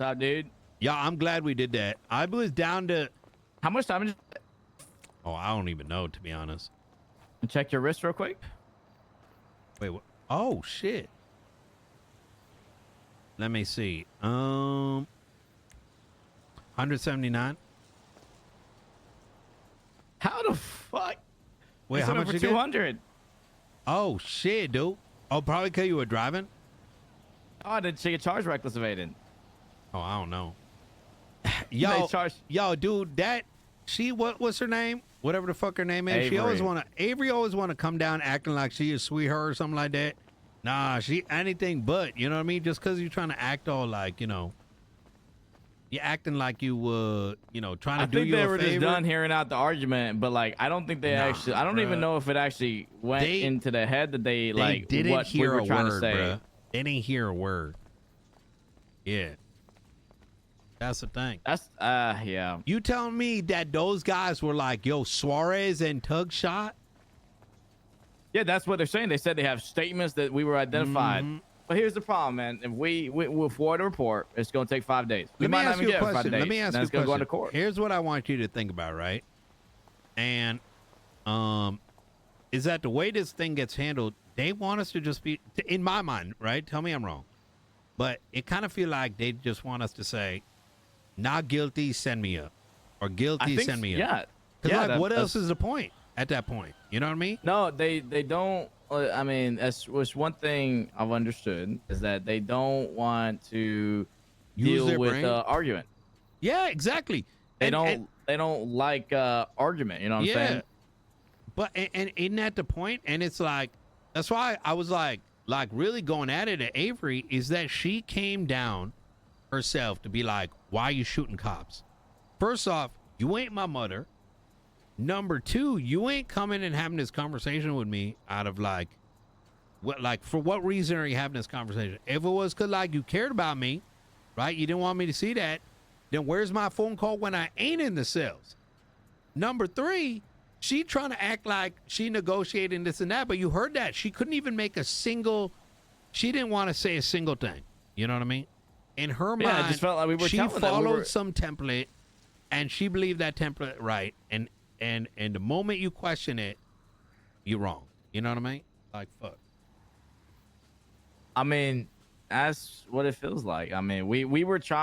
What's up, dude? Yeah, I'm glad we did that. I was down to. How much time is it? Oh, I don't even know, to be honest. Check your wrist real quick. Wait, what? Oh, shit. Let me see. 179. How the fuck? Wait, how much for you get? 200? Oh, shit, dude. Oh, probably because you were driving? Oh, I didn't see a charge reckless evading. Oh, I don't know. They charge. Yo, dude, what's her name? Whatever the fuck her name is. Avery. Avery always want to come down acting like she is sweetheart or something like that. Nah, she anything but, you know what I mean? Just because you're trying to act all like, you're acting like you trying to do you a favor. I think they were just done hearing out the argument, but like, I don't think they actually, I don't even know if it actually went into the head that they like didn't what hear we were a trying word, to say. Bruh. They didn't hear a word. Yeah. That's the thing. That's, yeah. You telling me that those guys were like, yo, Suarez and Tuggz shot? Yeah, that's what they're saying. They said they have statements that we were identified. Mm-hmm. But But here's the problem, man. If we forward a report, it's going to take 5 days. We might not even get 5 days. Let me ask you a question. Go into court. Here's what I want you to think about, right? And is that the way this thing gets handled, they want us to just be, in my mind, right? Tell me I'm wrong. But it kind of feel like they just want us to say, not guilty, send me up. Or guilty, send me up. Yeah. Because like, what else is the point at that point? You know what I mean? No, they don't. I mean, that's was one thing I've understood is that they don't want to deal with argument. Yeah, exactly. They don't like argument. You know what I'm saying? But and isn't that the point? And it's like, that's why I was like really going at it at Avery, is that she came down herself to be like, why are you shooting cops? First off, you ain't my mother. Number two, you ain't coming and having this conversation with me out of like, for what reason are you having this conversation? If it was because like you cared about me, right? You didn't want me to see that. Then where's my phone call when I ain't in the cells? Number three, she trying to act like she negotiating this and that, but you heard that. She couldn't even make she didn't want to say a single thing. You know what I mean? In her mind, I just felt like we were she followed some template and she believed that template right. And the moment you question it, you're wrong. You know what I mean? Like, fuck. I mean, that's what it feels like. I mean, we were just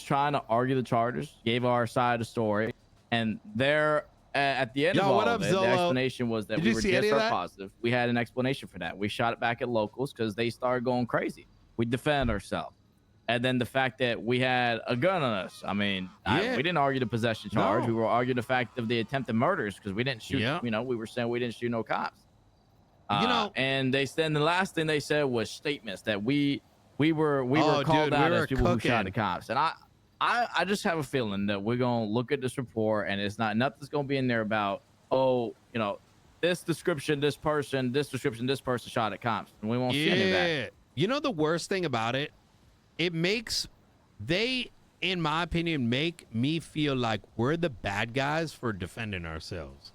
trying to argue the charges, gave our side of the story, and there at the end of all of it, the explanation was that we were DSR positive. We had an explanation for that. We shot it back at locals because they started going crazy. We defended ourselves. And then the fact that we had a gun on us. I mean, we didn't argue the possession charge. No. We were arguing the fact of the attempted murders because we didn't shoot. Yeah. We were saying we didn't shoot no cops. And the last thing they said was statements that we were called out as people who shot the cops. And I just have a feeling that we're gonna look at this report and it's nothing's gonna be in there about this description, this person shot at cops, and we won't see any of that. You know the worst thing about it? They, in my opinion, make me feel like we're the bad guys for defending ourselves.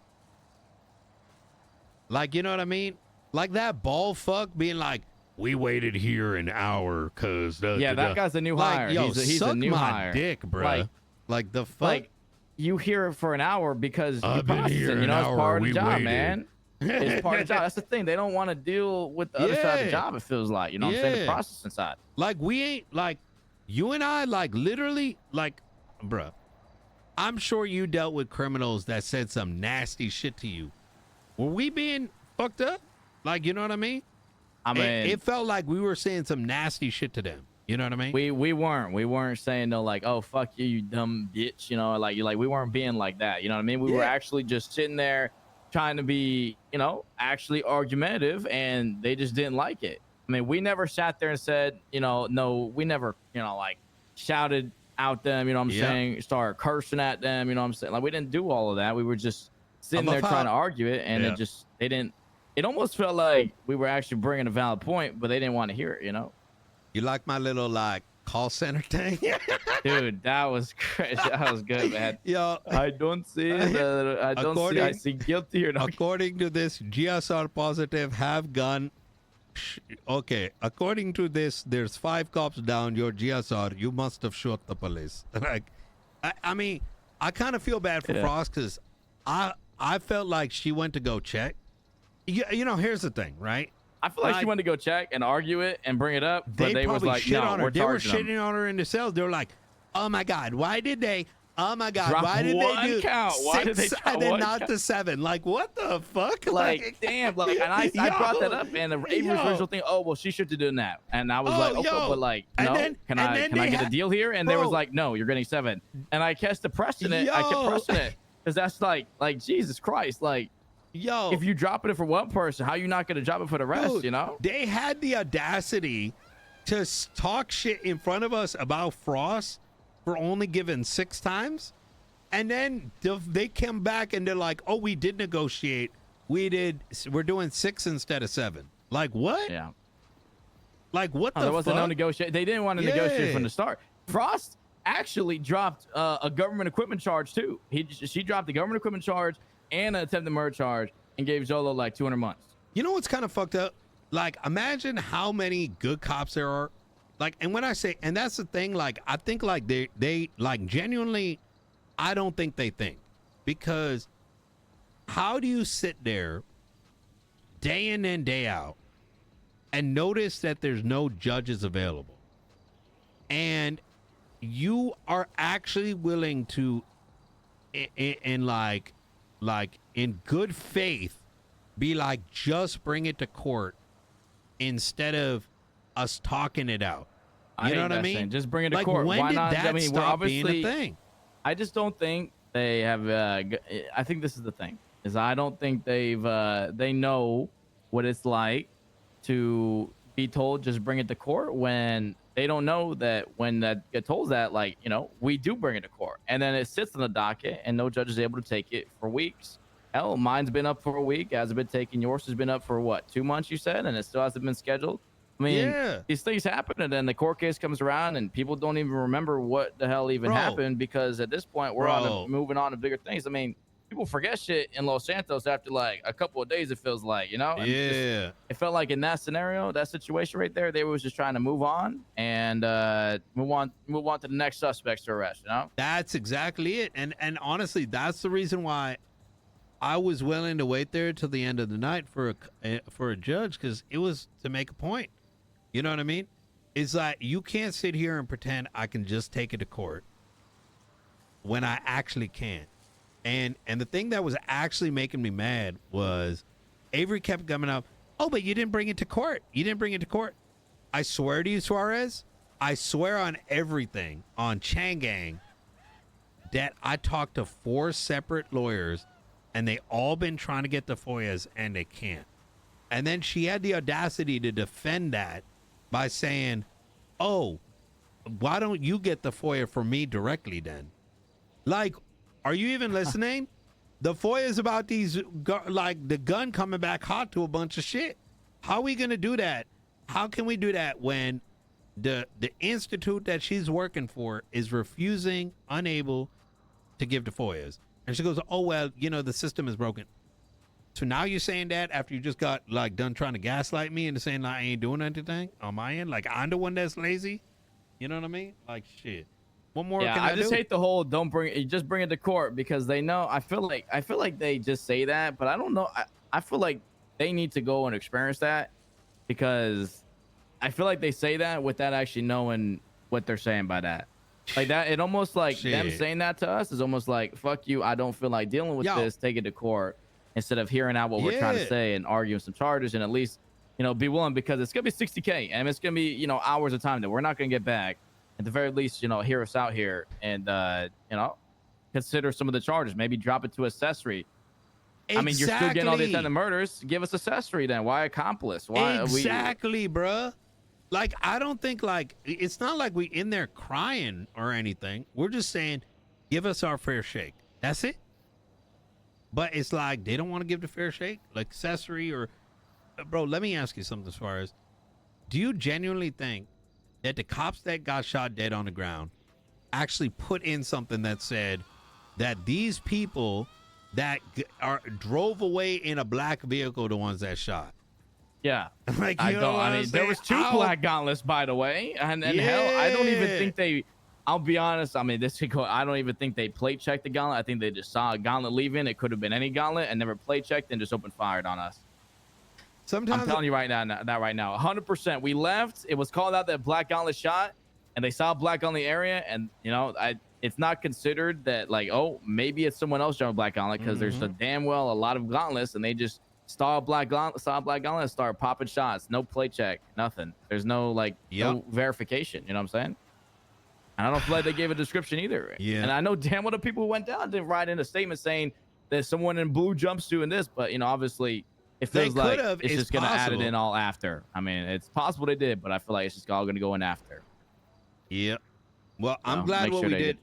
Like, you know what I mean? Like that ball fuck being like, we waited here an hour because that guy's a new hire. Yo, he's a new hire. Dick, bro. Like the fuck. Like you here for an hour because you're processing. It's part of the job, man. It's part of the job. That's the thing. They don't want to deal with the other side of the job, it feels like. You know what I'm saying? The processing side. Like, we ain't, like, you and I, like, literally, like, bruh, I'm sure you dealt with criminals that said some nasty shit to you. Were we being fucked up? Like, you know what I mean? I mean, it felt like we were saying some nasty shit to them. You know what I mean? We weren't saying no, like, oh, fuck you, you dumb bitch. You know, like we weren't being like that. You know what I mean? We were actually just sitting there trying to be, actually argumentative, and they just didn't like it. I mean, we never sat there and said, no, we never, like shouted out them, you know what I'm saying? Started cursing at them, you know what I'm saying? Like, we didn't do all of that. We were just sitting there trying to argue it, and it almost felt like we were actually bringing a valid point, but they didn't want to hear it, You like my little, like, call center thing? Dude, that was crazy. That was good, man. Yo, I don't see I see guilty or not. According to this, GSR positive, have gun, Okay, according to this, there's 5 cops down your GSR. You must have shot the police. Like, I mean, I kind of feel bad for Frost because I felt like she went to go check. You know, here's the thing, right? I feel like she went to go check and argue it and bring it up, but they was like, no, we're They were charging them. shitting on her in the cells. They were like, oh my God, why did they? Oh my God, Drop why did one they do count? Why did they 6 drop and then one not count? to 7? Like, what the fuck? Like, damn, like, and I brought that up, and Avery's original thing, oh, well, she should have done that, and I was like, okay, but like, no, can I get a deal here? And they was like, no, you're getting 7, and I kept pressing it. I kept pressing it because that's like Jesus Christ, like, yo, if you dropping it for one person, how you not gonna drop it for the rest? Dude, you know? They had the audacity to talk shit in front of us about Frost for only giving 6 times. And then they come back and they're like, oh, we did negotiate. We're doing 6 instead of 7. Like, what? Yeah. Like, what the There wasn't fuck? no negotiate. They didn't want to negotiate from the start. Frost actually dropped a government equipment charge, too. She dropped the government equipment charge and an attempted murder charge and gave Zolo like 200 months. You know what's kind of fucked up? Like, imagine how many good cops there are. Like, and when I say, and that's the thing, like, I think like they like genuinely, I don't think they think, because how do you sit there day in and day out and notice that there's no judges available, and you are actually willing to in like in good faith be like, just bring it to court instead of us talking it out? You know what I mean? Just bring it to like, court. when Why did not? that I mean, we're stop obviously being a thing? I just don't think they have. I think this is the thing. Is I don't think they know what it's like to be told just bring it to court when they don't know that when that get told that, like, you know, we do bring it to court and then it sits on the docket and no judge is able to take it for weeks. Hell, mine's been up for a week, hasn't been taken. Yours has been up for what, 2 months, you said, and it still hasn't been scheduled. I mean, these things happen, and then the court case comes around, and people don't even remember what the hell even happened, because at this point, we're moving on to bigger things. I mean, people forget shit in Los Santos after like a couple of days, it feels like, you know? And it felt like in that scenario, that situation right there, they was just trying to move on and move on to the next suspects to arrest, you know? That's exactly it. And honestly, that's the reason why I was willing to wait there till the end of the night for a judge, because it was to make a point. You know what I mean? It's like, you can't sit here and pretend I can just take it to court when I actually can't. And the thing that was actually making me mad was Avery kept coming up, oh, but you didn't bring it to court. You didn't bring it to court. I swear to you, Suarez, I swear on everything, on Changang, that I talked to 4 separate lawyers, and they all been trying to get the FOIAs, and they can't. And then she had the audacity to defend that by saying, oh, why don't you get the FOIA for me directly then? Like, are you even listening? The FOIA is about these, like, the gun coming back hot to a bunch of shit. How are we going to do that? How can we do that when the institute that she's working for is refusing, unable to give the FOIAs? And she goes, oh, well, you know, the system is broken. So now you're saying that after you just got like done trying to gaslight me into saying like, I ain't doing anything on my end? Like, I'm the one that's lazy? You know what I mean? Like, shit. What more can I just do? hate the whole just bring it to court, because they know. I feel like they just say that, but I don't know. I feel like they need to go and experience that, because I feel like they say that without actually knowing what they're saying by that. Like that, it almost like them saying that to us is almost like, fuck you, I don't feel like dealing with this, take it to court, instead of hearing out what we're trying to say and arguing some charges, and at least, you know, be willing, because it's gonna be $60K and it's gonna be, you know, hours of time that we're not gonna get back. At the very least, you know, hear us out here and you know, consider some of the charges, maybe drop it to accessory. Exactly. I mean, you're still getting all the attempted murders, give us accessory then. Why accomplice? Why bruh? Like, I don't think, like, it's not like we in there crying or anything. We're just saying, give us our fair shake. That's it. But it's like, they don't want to give the fair shake, like accessory or... Bro, let me ask you something, Suarez. Do you genuinely think that the cops that got shot dead on the ground actually put in something that said that these people that drove away in a black vehicle, the ones that shot, Yeah. Like, I you know don't. what I I'm mean, there saying? was two black gauntlets, by the way, and hell, I don't even think they. I'll be honest. I mean, this could go. I don't even think they plate checked the gauntlet. I think they just saw a gauntlet leaving. It could have been any gauntlet, and never plate checked and just opened fired on us. Sometimes I'm telling you right now, that right now, 100%. We left. It was called out that black gauntlet shot, and they saw black on the area, and you know, it's not considered that like, oh, maybe it's someone else jumping black gauntlet because there's a damn well a lot of gauntlets, and they just saw a black gauntlet, start popping shots, no play check, nothing. There's no like no verification. You know what I'm saying? And I don't feel like they gave a description either. Yeah. And I know damn well the people who went down didn't write in a statement saying there's someone in blue jumpsuit and this, but you know, obviously it feels like it's just gonna add it in all after. I mean, it's possible they did, but I feel like it's just all gonna go in after. Yep. Well, I'm glad what we did.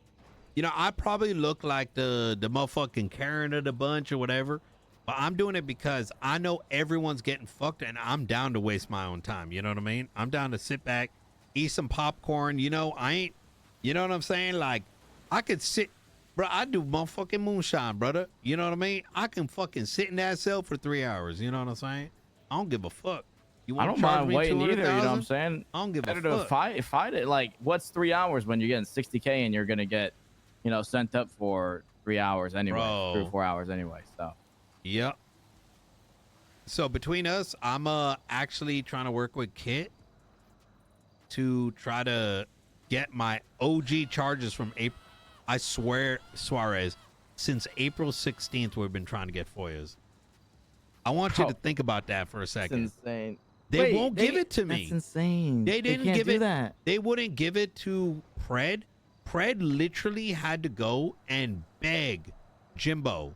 You know, I probably look like the motherfucking Karen of the bunch or whatever, but I'm doing it because I know everyone's getting fucked, and I'm down to waste my own time. You know what I mean? I'm down to sit back, eat some popcorn. You know, I ain't. You know what I'm saying? Like, I could sit, bro. I do motherfucking moonshine, brother. You know what I mean? I can fucking sit in that cell for 3 hours. You know what I'm saying? I don't give a fuck. I don't mind waiting either. You know what I'm saying? I don't give a fuck. Fight it. Like, what's 3 hours when you're getting 60K and you're gonna get, you know, sent up for 3 hours anyway, bro. 3 or 4 hours anyway. So. Yep. So between us, I'm actually trying to work with Kit to try to get my OG charges from April. I swear, Suarez, since April 16th, we've been trying to get FOIAs. I want you to think about that for a second. That's insane. They won't give it to me. That's insane. They didn't give it. That. They wouldn't give it to Pred. Pred literally had to go and beg Jimbo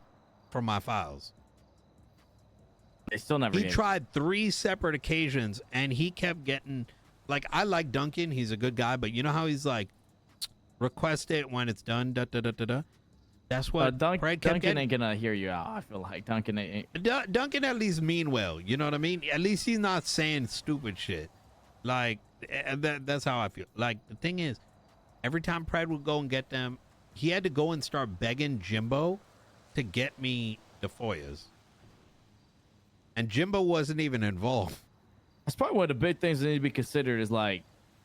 for my files. They still never. He tried 3 separate occasions, and he kept getting. Like, I like Duncan. He's a good guy, but you know how he's like, request it when it's done. Da da da da da. That's what Duncan ain't gonna hear you out. I feel like Duncan ain't. Duncan at least mean well. You know what I mean? At least he's not saying stupid shit. Like that's how I feel. Like, the thing is, every time Pred would go and get them, he had to go and start begging Jimbo to get me the FOIAs, and Jimbo wasn't even involved. That's probably one of the big things that need to be considered is like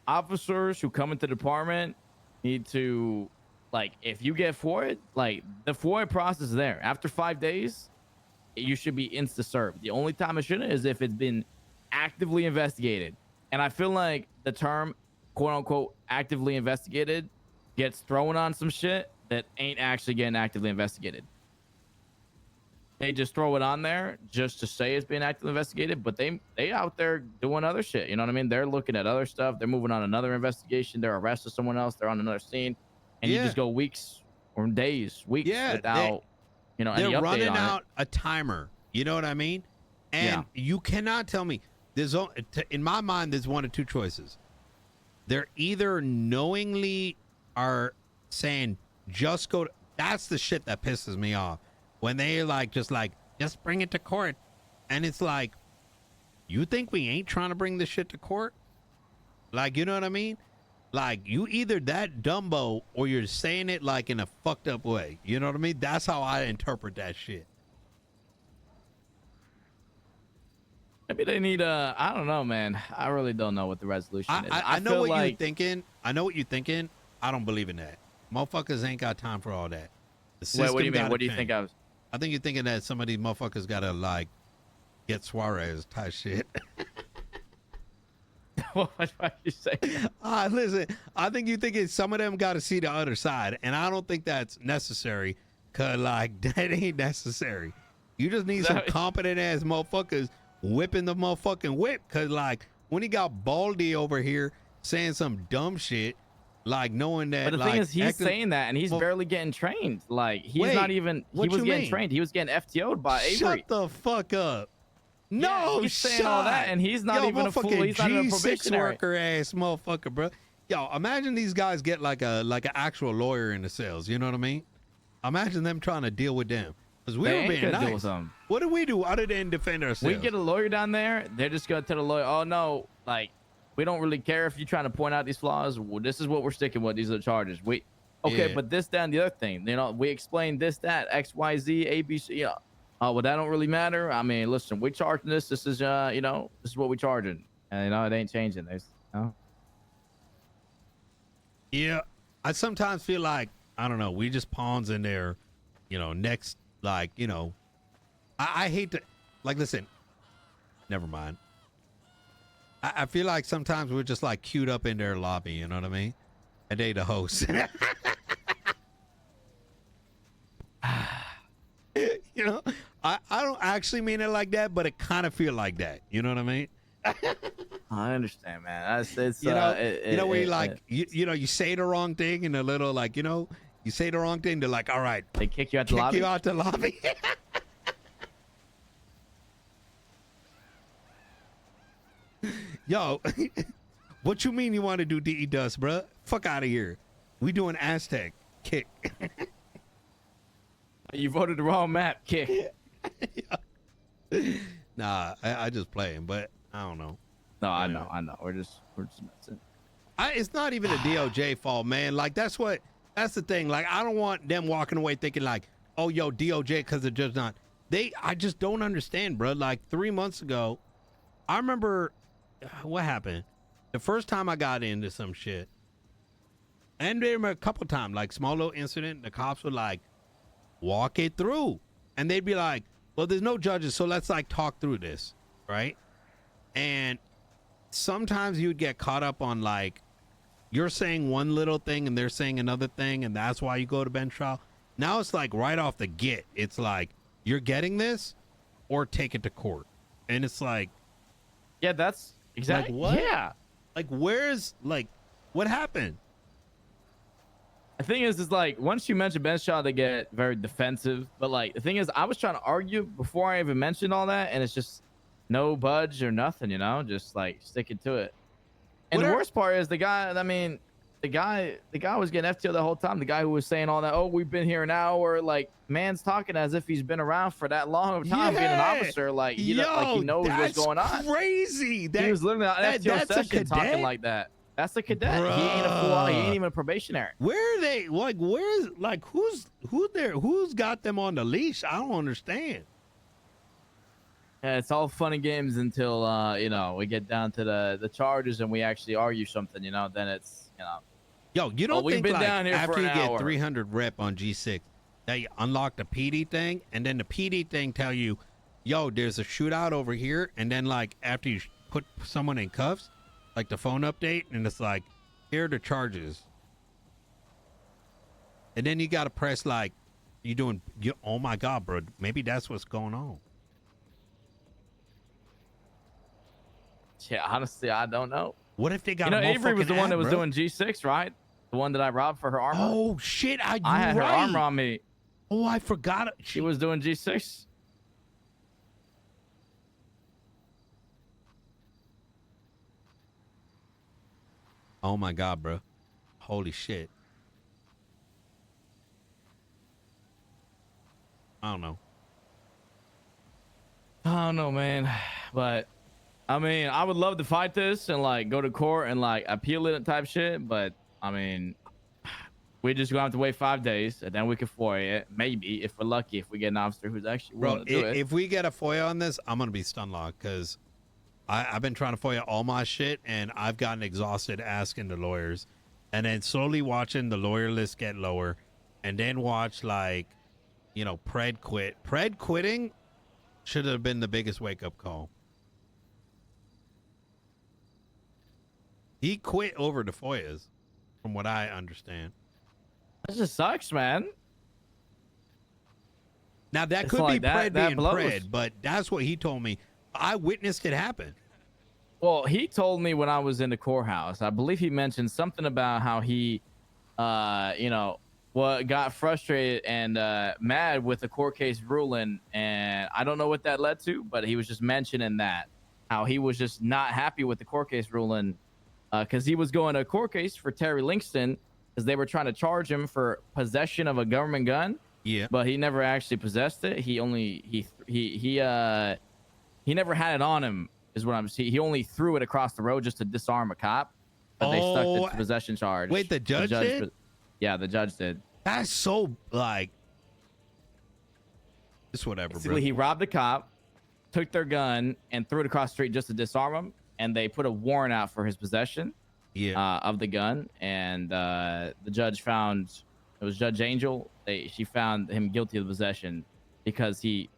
officers who come into the department need to, like, if you get FOIA, like the FOIA process is there. After 5 days, you should be insta-served. The only time it shouldn't is if it's been actively investigated. And I feel like the term quote unquote actively investigated gets thrown on some shit that ain't actually getting actively investigated. They just throw it on there just to say it's being actively investigated, but they out there doing other shit. You know what I mean? They're looking at other stuff. They're moving on another investigation. They're arresting someone else. They're on another scene, and you just go weeks or days, weeks without, you know, any update on it. They're running out a timer. You know what I mean? And you cannot tell me in my mind, there's one of two choices. They're either knowingly are saying just go. That's the shit that pisses me off. When they just bring it to court. And it's like, you think we ain't trying to bring this shit to court? Like, you know what I mean? Like, you either that Dumbo or you're saying it like in a fucked up way. You know what I mean? That's how I interpret that shit. Maybe they need I don't know, man. I really don't know what the resolution is. I know what you're thinking. I know what you're thinking. I don't believe in that. Motherfuckers ain't got time for all that. Wait, what do you mean? What do you think I was? I think you're thinking that some of these motherfuckers gotta like get Suarez type shit. What are you saying? Listen, I think you're thinking some of them gotta see the other side, and I don't think that's necessary. Cause like that ain't necessary. You just need some competent ass motherfuckers whipping the motherfucking whip. Cause like when he got Baldy over here saying some dumb shit. Like knowing that, but the thing is, he's saying that, and he's barely getting trained. Like he's not even. He was getting trained. He was getting FTO'd by Avery. Shut the fuck up! No, he's saying all that, and he's not even a fool. He's not even a probationary worker ass motherfucker, bro. Yo, imagine these guys get like an actual lawyer in the cells. You know what I mean? Imagine them trying to deal with them because we were being nice. Deal with them. What do we do other than defend ourselves? We get a lawyer down there. They're just gonna tell the lawyer, "Oh no, like." We don't really care if you're trying to point out these flaws. Well, this is what we're sticking with. These are the charges. But this, that, and the other thing. You know, we explained this, that, X, Y, Z, A, B, C. You know, well, that don't really matter. I mean, listen, we charging this. This is, you know, this is what we charging, and you know, it ain't changing. There's, you know? Yeah, I sometimes feel like, I don't know, we just pawns in there, you know, next, like, you know, I hate to, like, listen, never mind. I feel like sometimes we're just like queued up in their lobby, you know what I mean? And they the host. You know, I don't actually mean it like that, but it kind of feel like that. You know what I mean? I understand, man. It's you know, where you like, you know, you say the wrong thing and a little like, you know, you say the wrong thing. They're like, all right, they kick you out the lobby. Kick you out the lobby. Yo, what you mean you want to do DE Dust, bruh? Fuck out of here. We doing Aztec. Kick. You voted the wrong map. Kick. Nah, I just playing, but I don't know. No, I know. We're just messing. It's not even a DOJ fault, man. Like that's the thing. Like I don't want them walking away thinking like, oh, yo, DOJ because they're just not. I just don't understand, bro. Like 3 months ago, I remember what happened. The first time I got into some shit, and there were a couple times, like small little incident. The cops would like walk it through, and they'd be like, well, there's no judges, so let's like talk through this, right? And sometimes you'd get caught up on like you're saying one little thing and they're saying another thing, and that's why you go to bench trial. Now it's like right off the get, it's like you're getting this or take it to court. And it's like, yeah, that's exactly like, what? Yeah. Like where's like what happened? The thing is like once you mention bench trial, they get very defensive. But like the thing is, I was trying to argue before I even mentioned all that, and it's just no budge or nothing, you know, just like sticking to it. And the worst part is the guy. I mean, the guy was getting FTO the whole time. The guy who was saying all that, oh, we've been here an hour. Like, man's talking as if he's been around for that long of time, being an officer. Like, he knows what's going on. Crazy. He was literally on FTO session talking like that. That's a cadet. Bruh. He ain't a fool. He ain't even a probationary. Where are they? Like, where's like who's there? Who's got them on the leash? I don't understand. Yeah, it's all fun and games until you know, we get down to the charges and we actually argue something. You know, then it's, you know. Yo, you don't think been like down here after for you an get hour. 300 rep on G6 that you unlock the PD thing, and then the PD thing tell you, yo, there's a shootout over here, and then like after you put someone in cuffs, like the phone update, and it's like, here are the charges, and then you gotta press like oh my god, bro, maybe that's what's going on. Yeah, honestly, I don't know. What if they got? You know, Avery was the one that was doing G6, right? The one that I robbed for her armor. Oh shit! I had her armor on me. Oh, I forgot. She was doing G6. Oh my god, bro! Holy shit! I don't know, man. But I mean, I would love to fight this and like go to court and like appeal it and type shit. But I mean, we just gonna have to wait 5 days and then we can FOIA it. Maybe if we're lucky, if we get an officer who's actually willing to do it. If we get a FOIA on this, I'm gonna be stun locked because I've been trying to FOIA all my shit and I've gotten exhausted asking the lawyers, and then slowly watching the lawyer list get lower, and then watch like, you know, Pred quit. Pred quitting should have been the biggest wake up call. He quit over the FOIAs, from what I understand. That just sucks, man. Now that It's could like be Pred being blows. Pred, but that's what he told me. I witnessed it happen. Well, he told me when I was in the courthouse, I believe he mentioned something about how he, you know, got frustrated and mad with the court case ruling, and I don't know what that led to, but he was just mentioning that, how he was just not happy with the court case ruling, because he was going to a court case for Terry Lingston because they were trying to charge him for possession of a government gun. Yeah, but he never actually possessed it. He only he never had it on him, is what I'm saying. He only threw it across the road just to disarm a cop, but they stuck the possession charge. Wait, the judge did? Yeah, the judge did. That's so like, It's whatever, bro. Basically, he robbed the cop, took their gun, and threw it across the street just to disarm him. And they put a warrant out for his possession of the gun. And the judge found, it was Judge Angel. She found him guilty of possession because he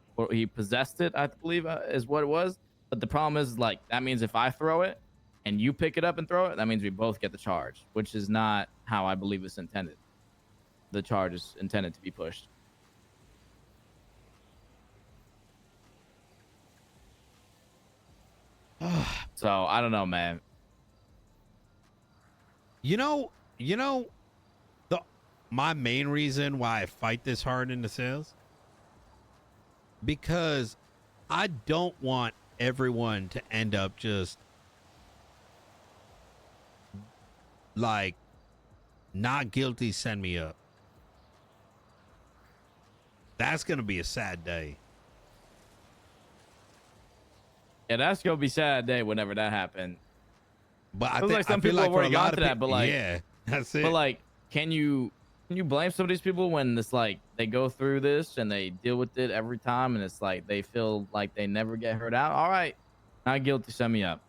possessed it, I believe is what it was. But the problem is, like, that means if I throw it and you pick it up and throw it, that means we both get the charge, which is not how I believe it's intended. The charge is intended to be pushed. So I don't know, man. You know, my main reason why I fight this hard in the sales, because I don't want everyone to end up just like not guilty, send me up. That's gonna be a sad day. Yeah, that's gonna be a sad day whenever that happened. But I think some people have already got to that, but like, yeah, that's it. But like, can you blame some of these people when it's like they go through this and they deal with it every time, and it's like they feel like they never get hurt out? All right, not guilty, send me up.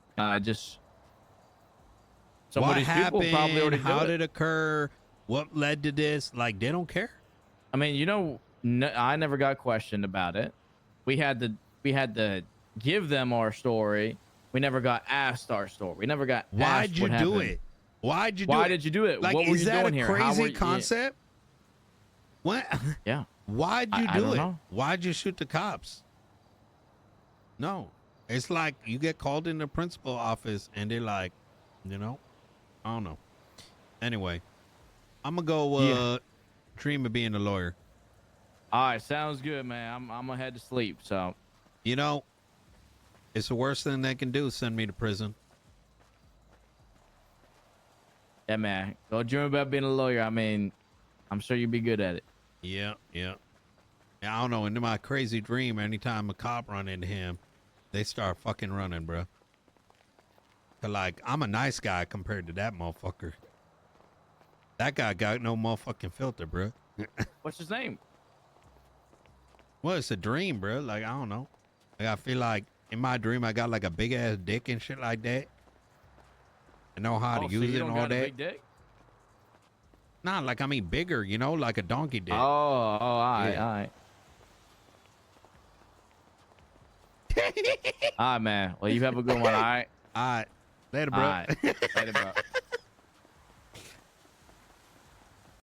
Just some what of these happened? people probably already How did it occur? What led to this? Like, they don't care. I mean, you know, I never got questioned about it. We had to give them our story. We never got asked our story. We never got Why'd you do it? Why did you do it? Like, what were is you that doing a here? crazy concept? What? Yeah. Why'd you I do don't it? know. Why'd you shoot the cops? No. It's like you get called in the principal office and they're like, you know, I don't know. Anyway, I'm gonna go dream of being a lawyer. All right, sounds good, man. I'm gonna head to sleep. So, you know, it's the worst thing they can do is send me to prison. yeah, man. Go dream about being a lawyer. I mean, I'm sure you'd be good at it. Yeah. I don't know. In my crazy dream, anytime a cop run into him, they start fucking running, bro. 'Cause, like, I'm a nice guy compared to that motherfucker. That guy got no motherfucking filter, bro. What's his name? Well, it's a dream, bro. Like, I don't know. Like, I feel like in my dream, I got like a big ass dick and shit like that. I know how to use it and all that. Big dick? Nah, like, I mean bigger, you know, like a donkey dick. All right. All right, man. Well, you have a good one, all right? All right. Later, bro. All right. Later, bro.